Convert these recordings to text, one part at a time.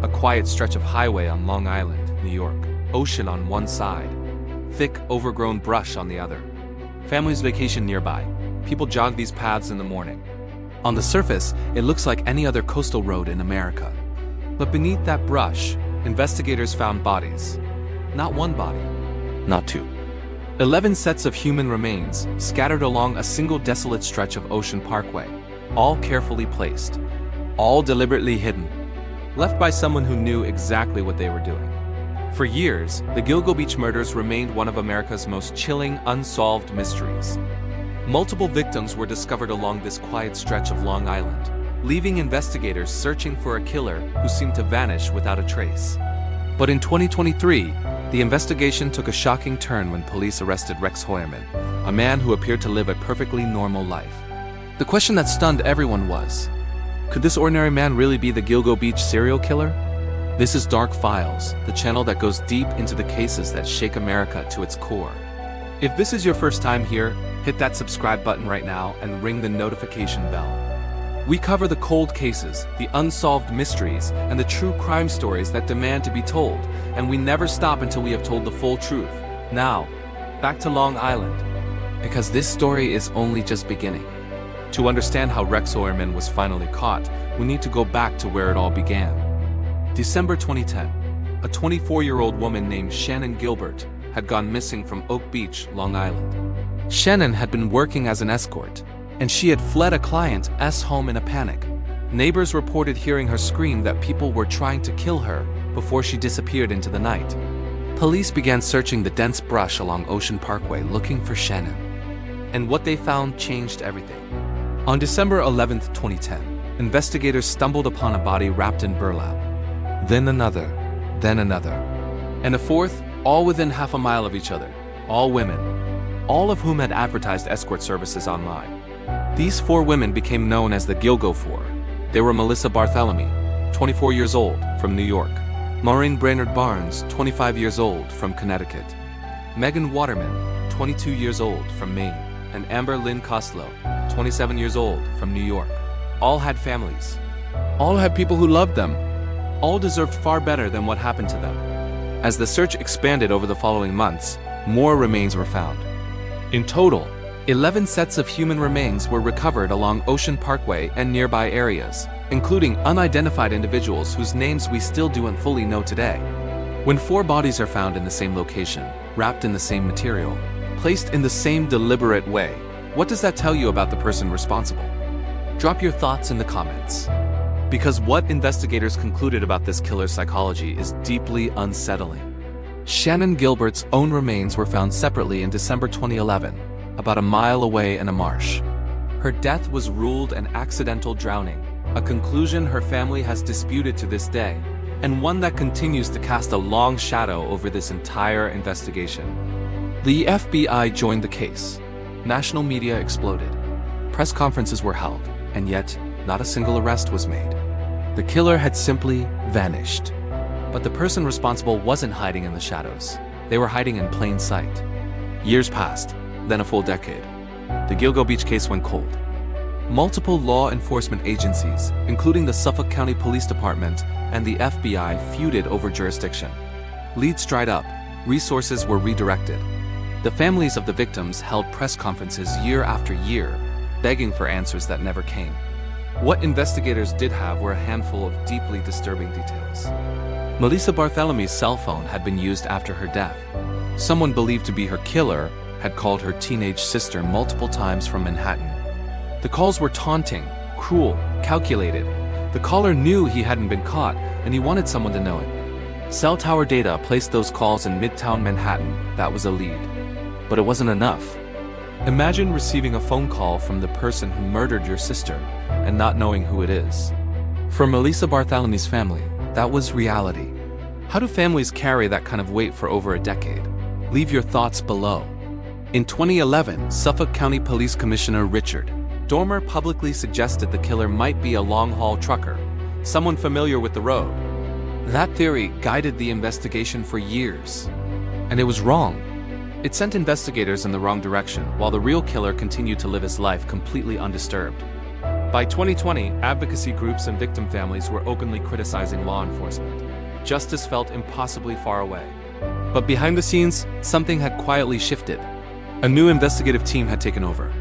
a quiet stretch of highway on Long Island, New York. Ocean on one side, thick, overgrown brush on the other. Families vacation nearby. People jog these paths in the morning. On the surface, it looks like any other coastal road in America. But beneath that brush, investigators found bodies. Not one body, not two. 11 sets of human remains scattered along a single desolate stretch of Ocean Parkway, all carefully placed, all deliberately hidden, left by someone who knew exactly what they were doing. For years, the Gilgo Beach murders remained one of America's most chilling, unsolved mysteries. Multiple victims were discovered along this quiet stretch of Long Island, leaving investigators searching for a killer who seemed to vanish without a trace. But in 2023, the investigation took a shocking turn when police arrested Rex Heuermann, a man who appeared to live a perfectly normal life. The question that stunned everyone was, could this ordinary man really be the Gilgo Beach serial killer? This is Dark Files, the channel that goes deep into the cases that shake America to its core. If this is your first time here, hit that subscribe button right now and ring the notification bell. We cover the cold cases, the unsolved mysteries, and the true crime stories that demand to be told, and we never stop until we have told the full truth. Now, back to Long Island, because this story is only just beginning. To understand how Rex Heuermann was finally caught, we need to go back to where it all began. December 2010, a 24-year-old woman named Shannon Gilbert had gone missing from Oak Beach, Long Island. Shannon had been working as an escort, and she had fled a client's home in a panic. Neighbors reported hearing her scream that people were trying to kill her before she disappeared into the night. Police began searching the dense brush along Ocean Parkway looking for Shannon. And what they found changed everything. On December 11, 2010, investigators stumbled upon a body wrapped in burlap. Then another, and a fourth, all within half a mile of each other, all women, all of whom had advertised escort services online. These 4 women became known as the Gilgo Four. They were Melissa Barthelemy, 24 years old, from New York; Maureen Brainerd Barnes, 25 years old, from Connecticut; Megan Waterman, 22 years old, from Maine; and Amber Lynn Koslow, 27 years old, from New York. All had families. All had people who loved them. All deserved far better than what happened to them. As the search expanded over the following months, more remains were found. In total, 11 sets of human remains were recovered along Ocean Parkway and nearby areas, including unidentified individuals whose names we still don't fully know today. When 4 bodies are found in the same location, wrapped in the same material, placed in the same deliberate way, what does that tell you about the person responsible? Drop your thoughts in the comments. Because what investigators concluded about this killer's psychology is deeply unsettling. Shannon Gilbert's own remains were found separately in December 2011, about a mile away in a marsh. Her death was ruled an accidental drowning, a conclusion her family has disputed to this day, and one that continues to cast a long shadow over this entire investigation. The FBI joined the case. National media exploded. Press conferences were held, and yet not a single arrest was made. The killer had simply vanished. But the person responsible wasn't hiding in the shadows. They were hiding in plain sight. Years passed, then a full decade. The Gilgo Beach case went cold. Multiple law enforcement agencies, including the Suffolk County Police Department and the FBI, feuded over jurisdiction. Leads dried up, resources were redirected. The families of the victims held press conferences year after year, begging for answers that never came. What investigators did have were a handful of deeply disturbing details. Melissa Barthelemy's cell phone had been used after her death. Someone believed to be her killer had called her teenage sister multiple times from Manhattan. The calls were taunting, cruel, calculated. The caller knew he hadn't been caught, and he wanted someone to know it. Cell tower data placed those calls in Midtown Manhattan. That was a lead. But it wasn't enough. Imagine receiving a phone call from the person who murdered your sister and not knowing who it is. For Melissa Barthelemy's family, that was reality. How do families carry that kind of weight for over a decade? Leave your thoughts below. In 2011, Suffolk County Police Commissioner Richard Dormer publicly suggested the killer might be a long-haul trucker, someone familiar with the road. That theory guided the investigation for years. And it was wrong. It sent investigators in the wrong direction, while the real killer continued to live his life completely undisturbed. By 2020, advocacy groups and victim families were openly criticizing law enforcement. Justice felt impossibly far away. But behind the scenes, something had quietly shifted. A new investigative team had taken over,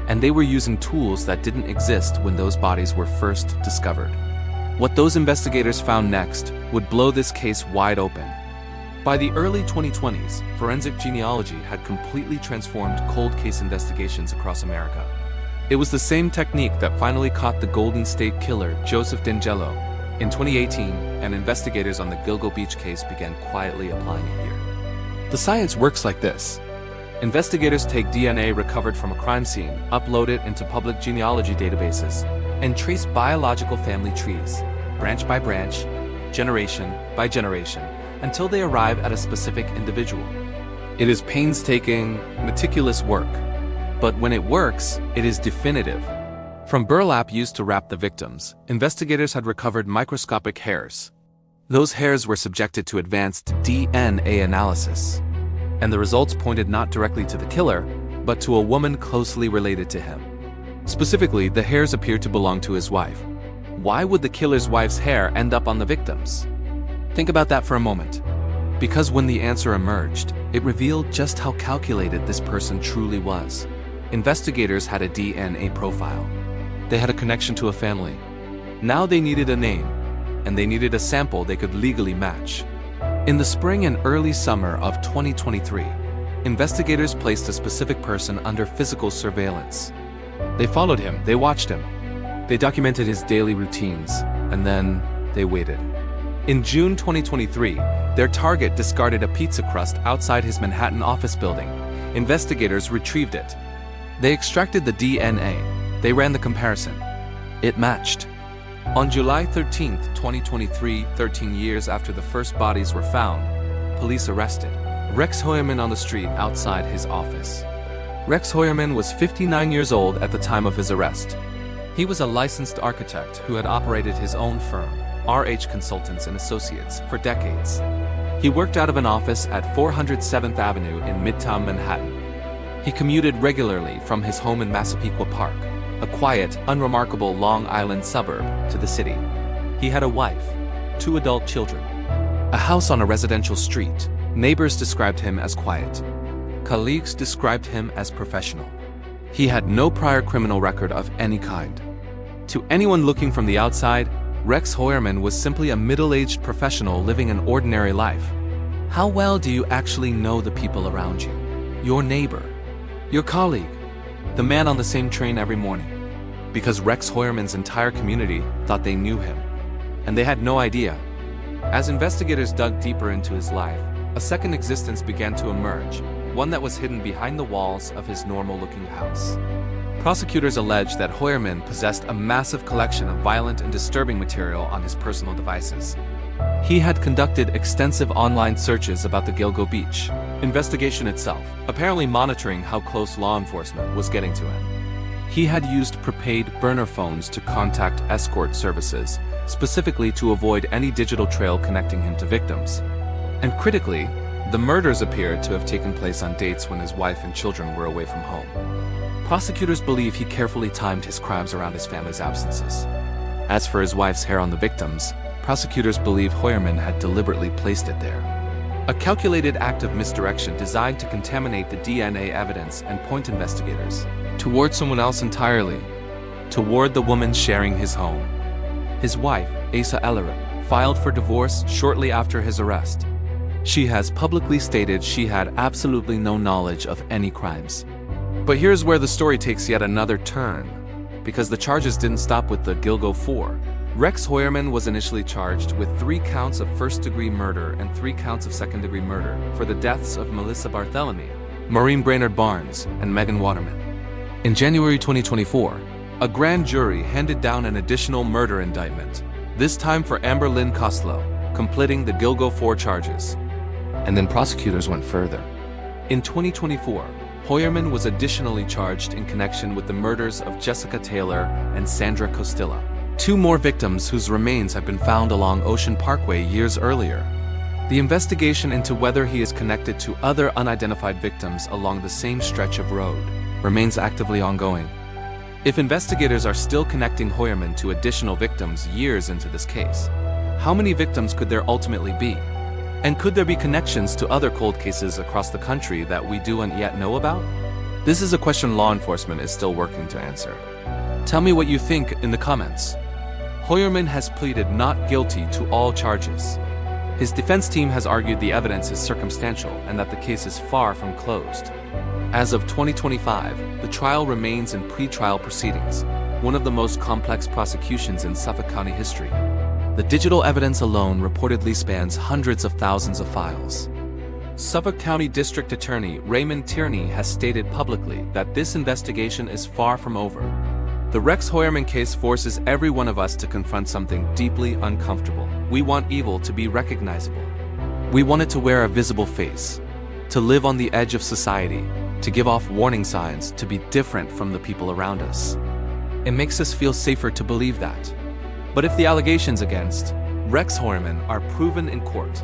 and they were using tools that didn't exist when those bodies were first discovered. What those investigators found next would blow this case wide open. By the early 2020s, forensic genealogy had completely transformed cold case investigations across America. It was the same technique that finally caught the Golden State Killer, Joseph DeAngelo, in 2018, and investigators on the Gilgo Beach case began quietly applying it here. The science works like this. Investigators take DNA recovered from a crime scene, upload it into public genealogy databases, and trace biological family trees, branch by branch, generation by generation, until they arrive at a specific individual. It is painstaking, meticulous work, but when it works, it is definitive. From burlap used to wrap the victims, investigators had recovered microscopic hairs. Those hairs were subjected to advanced DNA analysis, and the results pointed not directly to the killer, but to a woman closely related to him. Specifically, the hairs appeared to belong to his wife. Why would the killer's wife's hair end up on the victims? Think about that for a moment. Because when the answer emerged, it revealed just how calculated this person truly was. Investigators had a DNA profile. They had a connection to a family. Now they needed a name, and they needed a sample they could legally match. In the spring and early summer of 2023, investigators placed a specific person under physical surveillance. They followed him, they watched him, they documented his daily routines, and then they waited. In June 2023, their target discarded a pizza crust outside his Manhattan office building. Investigators retrieved it. They extracted the DNA. They ran the comparison. It matched. On July 13, 2023, 13 years after the first bodies were found, police arrested Rex Heuermann on the street outside his office. Rex Heuermann was 59 years old at the time of his arrest. He was a licensed architect who had operated his own firm, RH Consultants and Associates, for decades. He worked out of an office at 407th Avenue in Midtown Manhattan. He commuted regularly from his home in Massapequa Park, a quiet, unremarkable Long Island suburb, to the city. He had a wife, 2 adult children, a house on a residential street. Neighbors described him as quiet. Colleagues described him as professional. He had no prior criminal record of any kind. To anyone looking from the outside, Rex Heuermann was simply a middle-aged professional living an ordinary life. How well do you actually know the people around you? Your neighbor, your colleague, the man on the same train every morning? Because Rex Heuermann's entire community thought they knew him, and they had no idea. As investigators dug deeper into his life, a second existence began to emerge, one that was hidden behind the walls of his normal-looking house. Prosecutors alleged that Heuermann possessed a massive collection of violent and disturbing material on his personal devices. He had conducted extensive online searches about the Gilgo Beach investigation itself, apparently monitoring how close law enforcement was getting to him. He had used prepaid burner phones to contact escort services, specifically to avoid any digital trail connecting him to victims. And critically, the murders appeared to have taken place on dates when his wife and children were away from home. Prosecutors believe he carefully timed his crimes around his family's absences. As for his wife's hair on the victims, prosecutors believe Heuermann had deliberately placed it there. A calculated act of misdirection designed to contaminate the DNA evidence and point investigators toward someone else entirely, toward the woman sharing his home. His wife, Asa Ellerup, filed for divorce shortly after his arrest. She has publicly stated she had absolutely no knowledge of any crimes. But here's where the story takes yet another turn, because the charges didn't stop with the Gilgo Four. Rex Heuermann was initially charged with 3 counts of first-degree murder and 3 counts of second-degree murder for the deaths of Melissa Barthélemy, Maureen Brainerd Barnes, and Megan Waterman. In January 2024, a grand jury handed down an additional murder indictment, this time for Amber Lynn Koslow, completing the Gilgo Four charges. And then prosecutors went further. In 2024, Heuermann was additionally charged in connection with the murders of Jessica Taylor and Sandra Costilla, 2 more victims whose remains have been found along Ocean Parkway years earlier. The investigation into whether he is connected to other unidentified victims along the same stretch of road remains actively ongoing. If investigators are still connecting Heuermann to additional victims years into this case, how many victims could there ultimately be? And could there be connections to other cold cases across the country that we don't yet know about? This is a question law enforcement is still working to answer. Tell me what you think in the comments. Heuermann has pleaded not guilty to all charges. His defense team has argued the evidence is circumstantial and that the case is far from closed. As of 2025, the trial remains in pre-trial proceedings, one of the most complex prosecutions in Suffolk County history. The digital evidence alone reportedly spans hundreds of thousands of files. Suffolk County District Attorney Raymond Tierney has stated publicly that this investigation is far from over. The Rex Heuermann case forces every one of us to confront something deeply uncomfortable. We want evil to be recognizable. We want it to wear a visible face, to live on the edge of society, to give off warning signs, to be different from the people around us. It makes us feel safer to believe that. But if the allegations against Rex Heuermann are proven in court,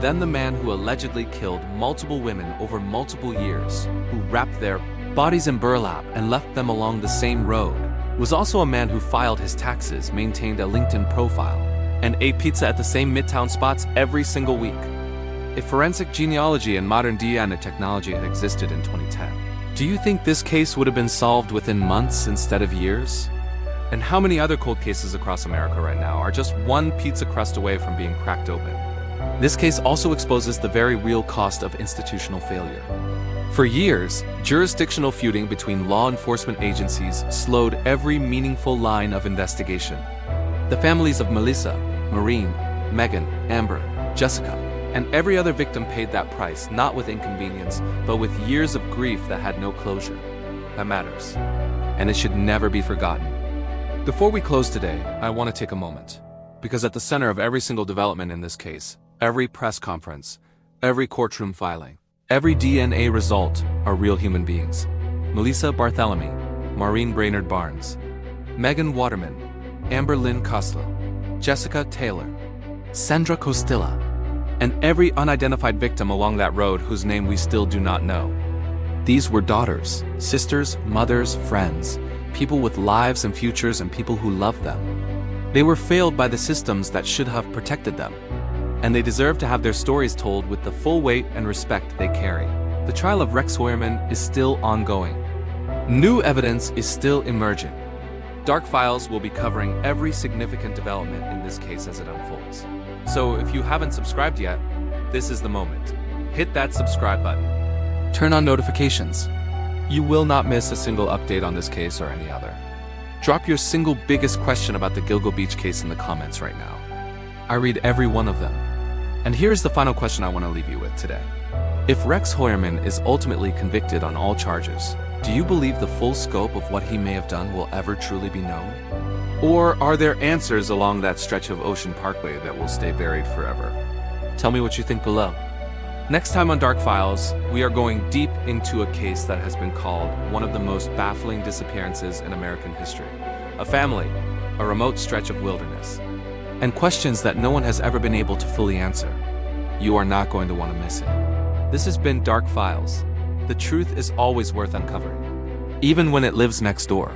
then the man who allegedly killed multiple women over multiple years, who wrapped their bodies in burlap and left them along the same road, was also a man who filed his taxes, maintained a LinkedIn profile, and ate pizza at the same Midtown spots every single week. If forensic genealogy and modern DNA technology had existed in 2010, do you think this case would have been solved within months instead of years? And how many other cold cases across America right now are just one pizza crust away from being cracked open? This case also exposes the very real cost of institutional failure. For years, jurisdictional feuding between law enforcement agencies slowed every meaningful line of investigation. The families of Melissa, Maureen, Megan, Amber, Jessica, and every other victim paid that price, not with inconvenience, but with years of grief that had no closure. That matters, and it should never be forgotten. Before we close today, I want to take a moment, because at the center of every single development in this case, every press conference, every courtroom filing, every DNA result are real human beings. Melissa Barthélemy, Maureen Brainerd Barnes, Megan Waterman, Amber Lynn Koslow, Jessica Taylor, Sandra Costilla, and every unidentified victim along that road whose name we still do not know. These were daughters, sisters, mothers, friends, people with lives and futures and people who loved them. They were failed by the systems that should have protected them, and they deserve to have their stories told with the full weight and respect they carry. The trial of Rex Heuermann is still ongoing. New evidence is still emerging. Dark Files will be covering every significant development in this case as it unfolds. So if you haven't subscribed yet, this is the moment. Hit that subscribe button. Turn on notifications. You will not miss a single update on this case or any other. Drop your single biggest question about the Gilgo Beach case in the comments right now. I read every one of them. And here's the final question I want to leave you with today. If Rex Heuermann is ultimately convicted on all charges, do you believe the full scope of what he may have done will ever truly be known? Or are there answers along that stretch of Ocean Parkway that will stay buried forever? Tell me what you think below. Next time on Dark Files, we are going deep into a case that has been called one of the most baffling disappearances in American history. A family, a remote stretch of wilderness, and questions that no one has ever been able to fully answer. You are not going to want to miss it. This has been Dark Files. The truth is always worth uncovering, even when it lives next door.